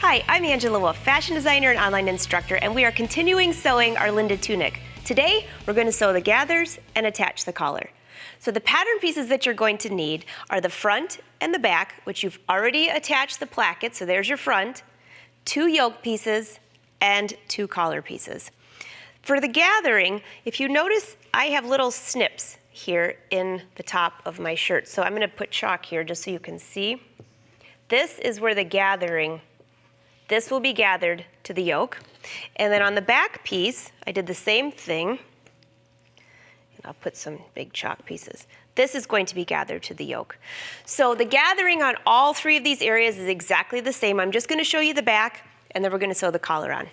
Hi, I'm Angela Wolf, fashion designer and online instructor, and we are continuing sewing our Linda tunic. Today, we're going to sew the gathers and attach the collar. So the pattern pieces that you're going to need are the front and the back, which you've already attached the placket, so there's your front, 2 yoke pieces, and 2 collar pieces. For the gathering, if you notice, I have little snips here in the top of my shirt. So I'm going to put chalk here just so you can see. This is where the gathering, this will be gathered to the yoke. And then on the back piece, I did the same thing. And I'll put some big chalk pieces. This is going to be gathered to the yoke. So the gathering on all 3 of these areas is exactly the same. I'm just going to show you the back, and then we're going to sew the collar on.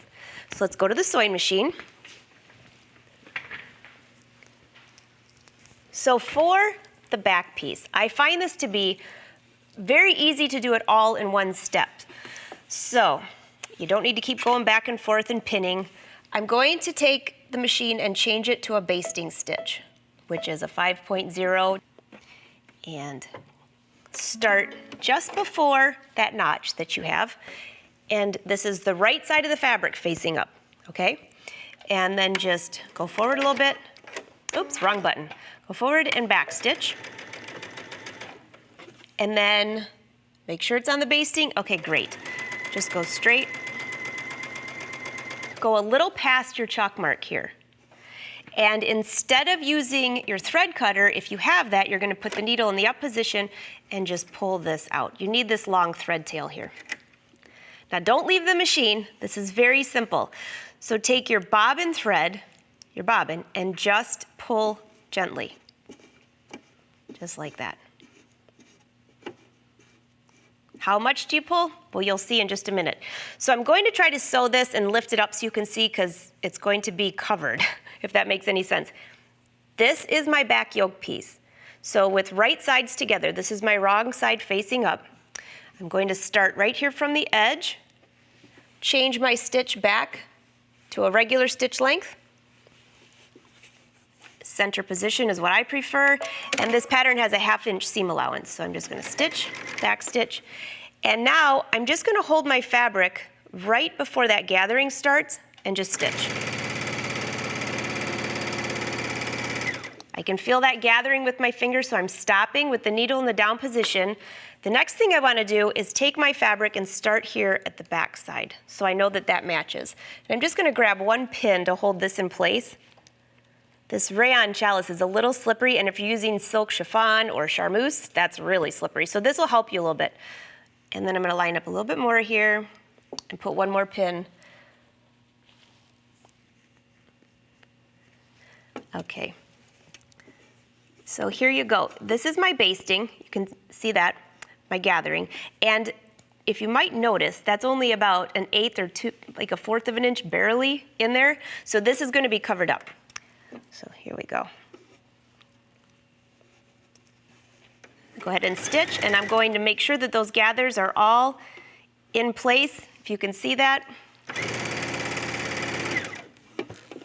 So let's go to the sewing machine. So for the back piece, I find this to be very easy to do it all in one step. So you don't need to keep going back and forth and pinning. I'm going to take the machine and change it to a basting stitch, which is a 5.0, and start just before that notch that you have. And this is the right side of the fabric facing up, okay? And then just go forward a little bit. Oops, wrong button. Go forward and back stitch. And then make sure it's on the basting. Okay, great. Just go straight. Go a little past your chalk mark here. And instead of using your thread cutter, if you have that, you're going to put the needle in the up position and just pull this out. You need this long thread tail here. Now don't leave the machine. This is very simple. So take your bobbin thread, your bobbin, and just pull gently. Just like that. How much do you pull? Well, you'll see in just a minute. So I'm going to try to sew this and lift it up so you can see, because it's going to be covered, if that makes any sense. This is my back yoke piece. So with right sides together, this is my wrong side facing up. I'm going to start right here from the edge, change my stitch back to a regular stitch length. Center position is what I prefer, and this pattern has a 1/2 inch seam allowance, so I'm just going to stitch, back stitch, and now I'm just going to hold my fabric right before that gathering starts and just stitch. I can feel that gathering with my fingers, so I'm stopping with the needle in the down position. The next thing I want to do is take my fabric and start here at the back side, so I know that that matches. And I'm just going to grab 1 pin to hold this in place. This rayon challis is a little slippery, and if you're using silk chiffon or charmeuse, that's really slippery. So this will help you a little bit. And then I'm going to line up a little bit more here and put 1 more pin. Okay. So here you go. This is my basting. You can see that, my gathering. And if you might notice, that's only about 1/8 or 2, like 1/4 of an inch barely in there. So this is going to be covered up. So here we go. Go ahead and stitch, and I'm going to make sure that those gathers are all in place, if you can see that.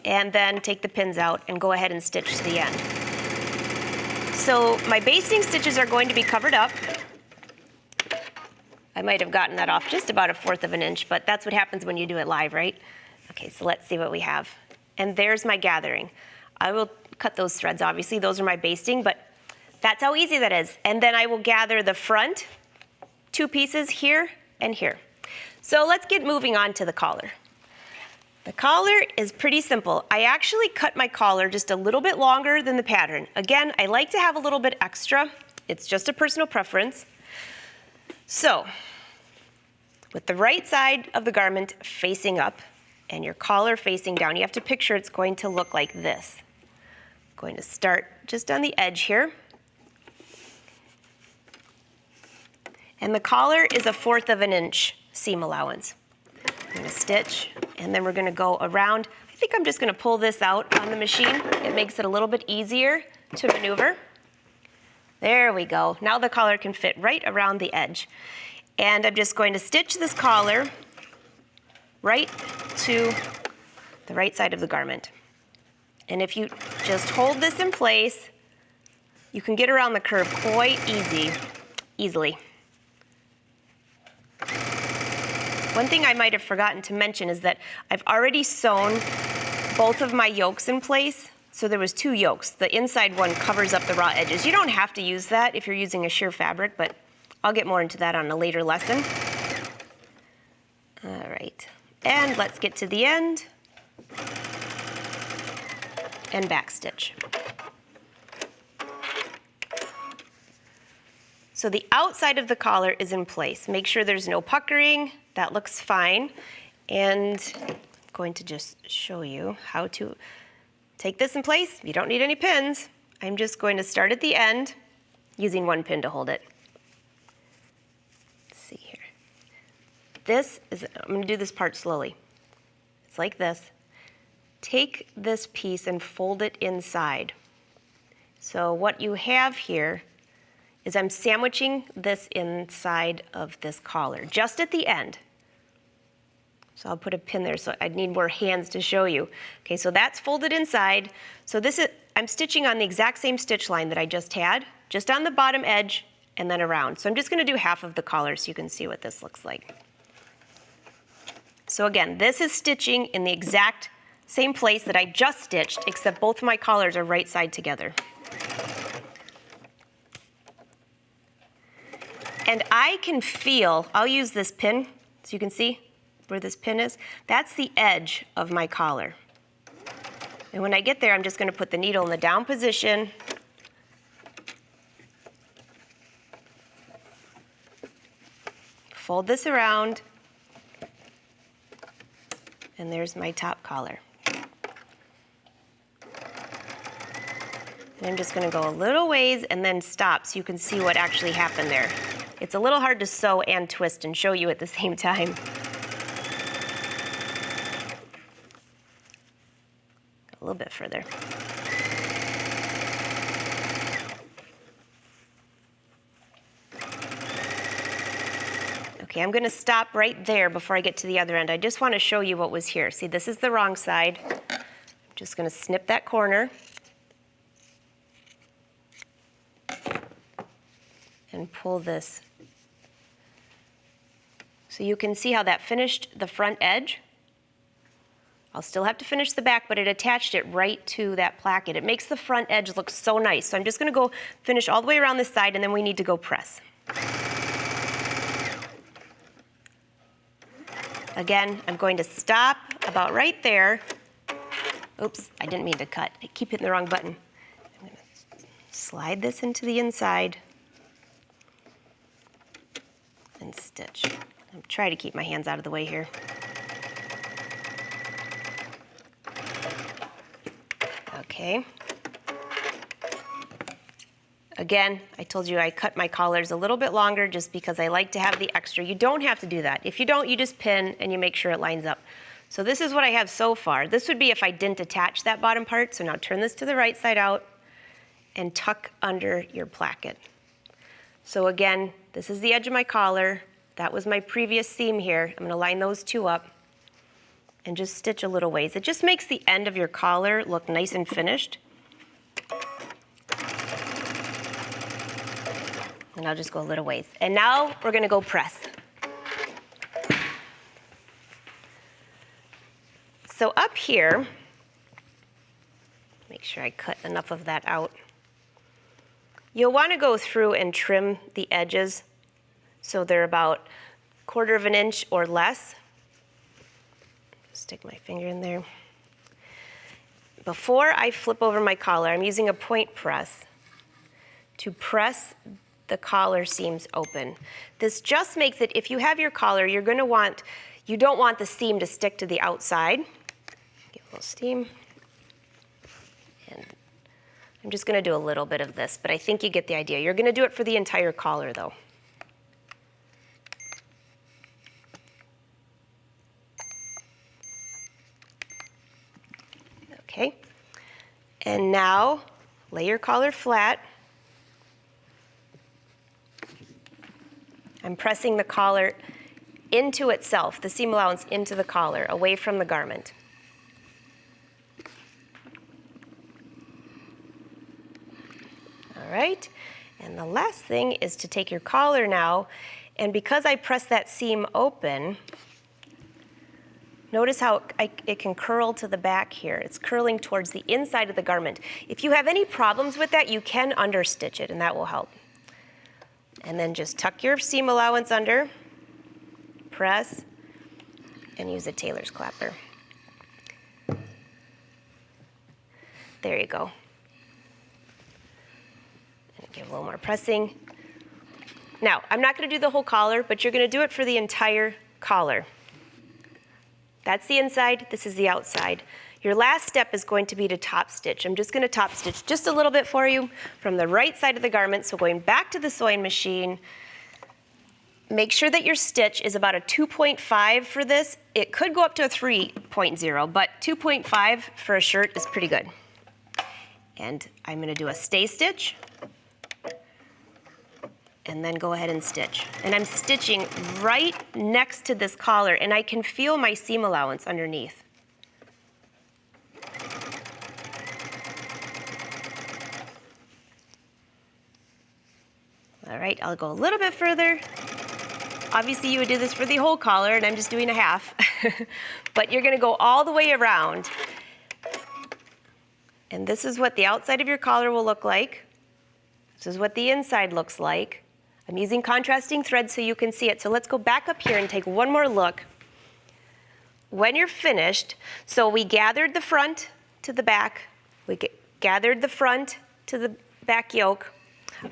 And then take the pins out and go ahead and stitch to the end. So my basting stitches are going to be covered up. I might have gotten that off just about 1/4 of an inch, but that's what happens when you do it live, right? Okay, so let's see what we have. And there's my gathering. I will cut those threads, obviously. Those are my basting, but that's how easy that is. And then I will gather the front 2 pieces here and here. So let's get moving on to the collar. The collar is pretty simple. I actually cut my collar just a little bit longer than the pattern. Again, I like to have a little bit extra. It's just a personal preference. So, with the right side of the garment facing up and your collar facing down, you have to picture it's going to look like this. I'm going to start just on the edge here. And the collar is a 1/4 of an inch seam allowance. I'm going to stitch, and then we're going to go around. I think I'm just going to pull this out on the machine. It makes it a little bit easier to maneuver. There we go. Now the collar can fit right around the edge. And I'm just going to stitch this collar right to the right side of the garment. And if you just hold this in place, you can get around the curve quite easily. One thing I might have forgotten to mention is that I've already sewn both of my yokes in place. So there was 2 yokes. The inside one covers up the raw edges. You don't have to use that if you're using a sheer fabric, but I'll get more into that on a later lesson. All right, and let's get to the end and back stitch. So the outside of the collar is in place. Make sure there's no puckering. That looks fine. And I'm going to just show you how to take this in place. You don't need any pins. I'm just going to start at the end using 1 pin to hold it. Let's see here. I'm going to do this part slowly. It's like this. Take this piece and fold it inside. So what you have here is I'm sandwiching this inside of this collar, just at the end. So I'll put a pin there, so I'd need more hands to show you. Okay, so that's folded inside. So I'm stitching on the exact same stitch line that I just had, just on the bottom edge and then around. So I'm just gonna do half of the collar so you can see what this looks like. So again, this is stitching in the exact same place that I just stitched, except both of my collars are right side together. And I can feel, I'll use this pin so you can see where this pin is. That's the edge of my collar. And when I get there, I'm just going to put the needle in the down position. Fold this around. And there's my top collar. And I'm just going to go a little ways and then stop so you can see what actually happened there. It's a little hard to sew and twist and show you at the same time. A little bit further. Okay, I'm going to stop right there before I get to the other end. I just want to show you what was here. See, this is the wrong side. I'm just going to snip that corner and pull this. So you can see how that finished the front edge. I'll still have to finish the back, but it attached it right to that placket. It makes the front edge look so nice. So I'm just going to go finish all the way around this side, and then we need to go press. Again, I'm going to stop about right there. Oops, I didn't mean to cut. I keep hitting the wrong button. I'm going to slide this into the inside and stitch. I'm trying to keep my hands out of the way here. Okay. Again, I told you I cut my collars a little bit longer just because I like to have the extra. You don't have to do that. If you don't, you just pin and you make sure it lines up. So this is what I have so far. This would be if I didn't attach that bottom part. So now turn this to the right side out and tuck under your placket. So again, this is the edge of my collar. That was my previous seam here. I'm going to line those 2 up and just stitch a little ways. It just makes the end of your collar look nice and finished. And I'll just go a little ways. And now we're going to go press. So up here, make sure I cut enough of that out. You'll want to go through and trim the edges so they're about 1/4 of an inch or less. Stick my finger in there. Before I flip over my collar, I'm using a point press to press the collar seams open. This just makes it, if you have your collar, you don't want the seam to stick to the outside. Give a little steam. And I'm just going to do a little bit of this, but I think you get the idea. You're going to do it for the entire collar, though. Okay, and now lay your collar flat. I'm pressing the collar into itself, the seam allowance into the collar, away from the garment. All right, and the last thing is to take your collar now, and because I pressed that seam open, Notice how it can curl to the back here. It's curling towards the inside of the garment. If you have any problems with that, you can understitch it, and that will help. And then just tuck your seam allowance under, press, and use a tailor's clapper. There you go. And give a little more pressing. Now, I'm not going to do the whole collar, but you're going to do it for the entire collar. That's the inside, this is the outside. Your last step is going to be to top stitch. I'm just going to top stitch just a little bit for you from the right side of the garment. So going back to the sewing machine, make sure that your stitch is about a 2.5 for this. It could go up to a 3.0, but 2.5 for a shirt is pretty good. And I'm going to do a stay stitch, and then go ahead and stitch. And I'm stitching right next to this collar, and I can feel my seam allowance underneath. All right, I'll go a little bit further. Obviously, you would do this for the whole collar, and I'm just doing a half. But you're gonna go all the way around. And this is what the outside of your collar will look like. This is what the inside looks like. I'm using contrasting threads so you can see it. So let's go back up here and take one more look. When you're finished, so we gathered the front to the back. We gathered the front to the back yoke.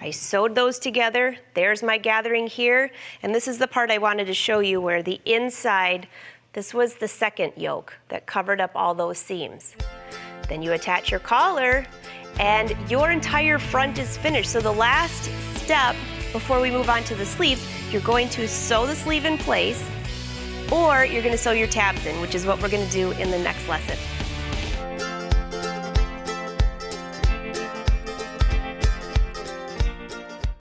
I sewed those together. There's my gathering here. And this is the part I wanted to show you where the inside, this was the second yoke that covered up all those seams. Then you attach your collar and your entire front is finished. So the last step before we move on to the sleeves, you're going to sew the sleeve in place, or you're going to sew your tabs in, which is what we're going to do in the next lesson.